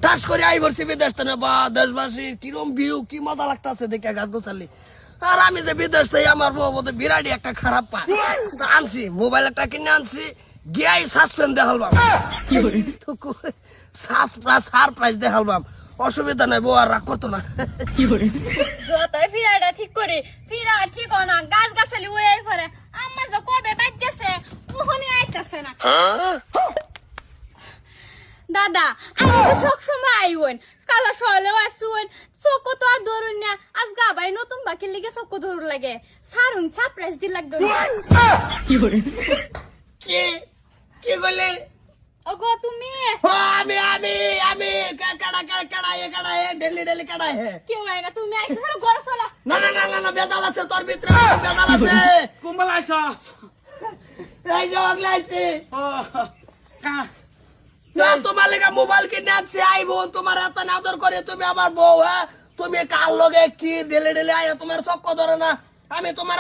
টাস করে আই বলছি বিদেশ থেকে বা দেশবাসী কিরম ভিউ কি মজা লাগতেছে দেখে গাছ গোছালি। আর আমি যে বিদেশ থেকে আমার বউ বোধ বিরাটি একটা খারাপ পা আনছি, মোবাইল একটা কিনে আনছি, গিয়াই সাসপেন্ড দেখালবাম, সারপ্রাইজ দেখালবাম। অসুবিধা নাই, বউ আর রাগ করতো না। যতই ফিরাটা ঠিক করি, ফিরা ঠিক না, গাছ গাছালি ওই পরে আম্মা যে কবে বাইতেছে ওখানে আইতাছে না। দাদা আমি তো সবসময় আইওন, কালা সহলেও আসুন, চোখ তো আর ধরুন না, আজ গাবাই নতুন বাকির লিগে চোখ ধরুন লাগে, সারুন সারপ্রাইজ দিল লাগতো। কি কি বলে ওগো তুমি আমি আমি আমি কাড়া কাড়া কাড়া এ কাড়া এ ডেলি ডেলি কাড়া হে কেউ হয় না, তুমি আইসো চলো ঘরে চলো। না না না না না বেজাল আছে তোর ভিতরে, বেজাল আছে। কুম্বল আইসস এই যে আগলাইছে ও কা না, তোমার লেগে মোবাইল কিনে আনছি, আই বোন তোমার এত আদর করে, তুমি আমার বউ। হ্যাঁ তুমি কার লগে কি ডেলি ডেলি আয়, তোমার চক্ক ধরে না। আমি তোমার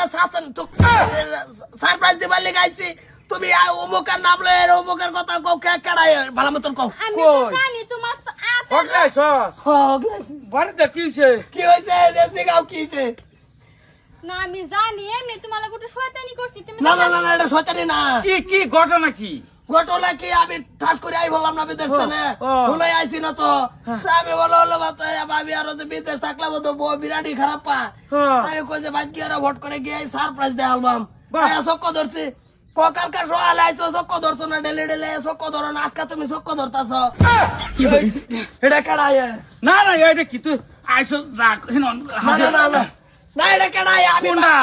সারপ্রাইজ দিবার লেগে আইছি, তুমি অমুকের নাম লয়ে অমুকের কথা কও, কেড়াই ভালো মতন কও। আমি তো জানি তোমার ওগলে আইসস বাড়িতে কি হইছে? কি হয়েছে গাও কি হয়েছে? না আমি জানি এমনি তোমার লাগে একটু শয়তানি করছি তুমি। না না না না, এটা সত্যি না। কি কি ঘটনা কি? ঘটনা কি, আমি ঠাস করে আই বললাম না বিদেশ থেকে, ভুলে আইছি না তো। আমি বলো আমি আরো যে বিদেশ থাকলাম তো বউ বিরাটি খারাপ পা। আমি কই যে বাকি আরো ভোট করে গিয়ে সারপ্রাইজ দে আলবাম চক্ক ধরছি। কালকার সকাল আইছো চক্ক ধরছো না, ডেলি ডেলি চক্ক ধরো না, আজকে তুমি চক্ক ধরতাছ। এটা কেডাই? না না এটা কি তুই আইসস যা হেন না না না না না, এটা কেডাই? আমি কোনটা?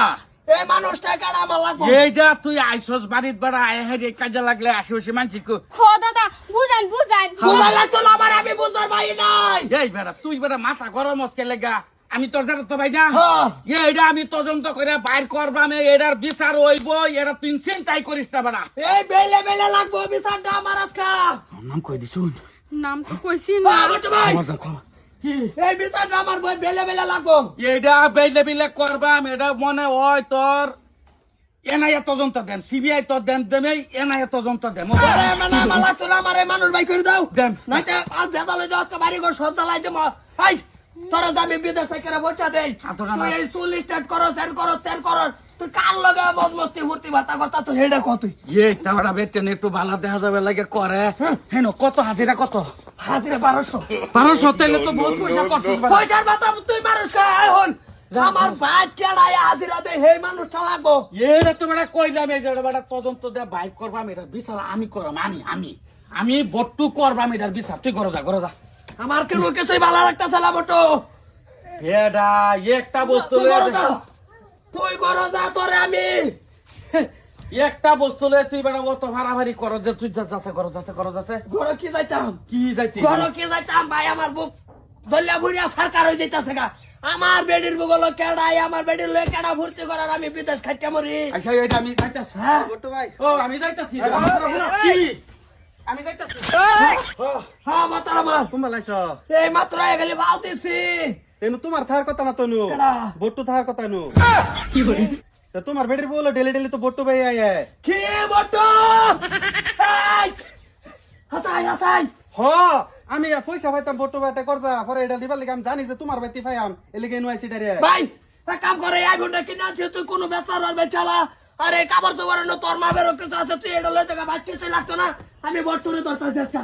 এই মানুষটা কেডা আমার লাগবো? এইটা তুই আইসস বাড়িত বাড়া আয় হেরে কাজে লাগলে আসি আসি মানছি কো হো দাদা বুঝান বুঝান। বুঝা লাগতো না আমার, আমি বুঝবার পারি নাই। এই বেড়া তুই বেড়া মাথা গরম হচ্ছে লেগা, আমি তোর জানা তো ভাই না এইটা আমি তদন্ত করে বাইর করবাম, এটার বিচার হইব, এটা তুই চিন্তাই করিস না বেড়া। এই বেলে বেলে লাগবো বিচারটা আমার আজকা। নাম কই দিছুন? নাম তো কইছি না। ভাই কি এই বিচারটা আমার বই বেলে বেলে লাগবো। এইটা বেলে বেলে করবাম, এটা মনে হয় তোর এনআইএ তদন্ত দেন, সিবিআই তো দেন দেমে এনআইএ তদন্ত দেন। আরে মানে আমার লাগতো না, আমার এই মানুষ ভাই করে দাও। দেন। নাইতে আজ ভেজালে যাও, আজকে বাড়ি ঘর সব জ্বালাই দেবো। এই তোরা যাবি বিদেশ থেকে বইটা দেই, তুই এই চুল স্টার্ট করো, স্যার করো, স্যার করো, তুই কার লগে মজ মস্তি ফুর্তি বার্তা করতা, তুই হেডে কত? তুই এই তাওড়া বেটেন একটু ভালো দেখা যাবে লাগে করে। হেন কত হাজিরা কত? হাজিরে 1200। 1200 তাইলে তো বহুত পয়সা করছিস বেটা। পয়সার মাথা তুই মানুষ খায় হন, আমার ভাই কেডাই হাজিরা দে, হে মানুষটা লাগবো। এটা তো বেটা কইলাম, এই যে বেটা তদন্ত দে বাইক করবাম, এটা বিচার আমি করবাম, আমি আমি আমি বট্টু করবাম, এটার বিচার তুই করো যা। আমার কেন কিছুই ভালো লাগতেছে না বটো। বেটা একটা বস্তু তুই করো যা, তোরে আমি একটা বস্তু লয়ে তুই বেটা অত ভাড়াভাড়ি করো যে তুই যাচ্ছে করো যাচ্ছে ঘরে কি যাইতাম, কি যাইতি ঘরে কি যাইতাম ভাই, আমার বুক দলিয়া ভুরিয়া সরকার হয়ে যাইতাছে গা। আমার বেডির বুক হলো কেডাই, আমার বেডির লয়ে কেডা ভর্তি করার, আমি বিদেশ খাইতে মরি। আচ্ছা এটা আমি যাইতাছি। হ্যাঁ বট্টু ভাই ও আমি যাইতাছি কি আমি যাইতাছি। হ্যাঁ মাতার আমার কুম্বাল আইছ এই মাত্র গেলে ভাও দিছি। তেনু তোমার থার কথা না তনু কেডা? বট্টু থার কথা নু কি বলি তা তোমার বেটির বলো ডেলি ডেলি তো বট্টু ভাই আয় কি বটো? হাতাই হাতাই হ আমি পয়সা পাইতাম বট্টু ভাইটা করজা পরে এটা দিবার লাগে আমি জানি যে তোমার বাইতি পাইয়াম এলিগে নু আইছি ডারে ভাই এক কাম করে এই ফোনটা কিনে আনছি, তুই কোনো বেচার আর বেচালা। আরে কাবার তো তোর মা বেরো কিছু আছে, তুই এটা লয়ে জায়গা ভাত কিছু লাগতো না, আমি বট্টুরে ধরতেছি আজকে।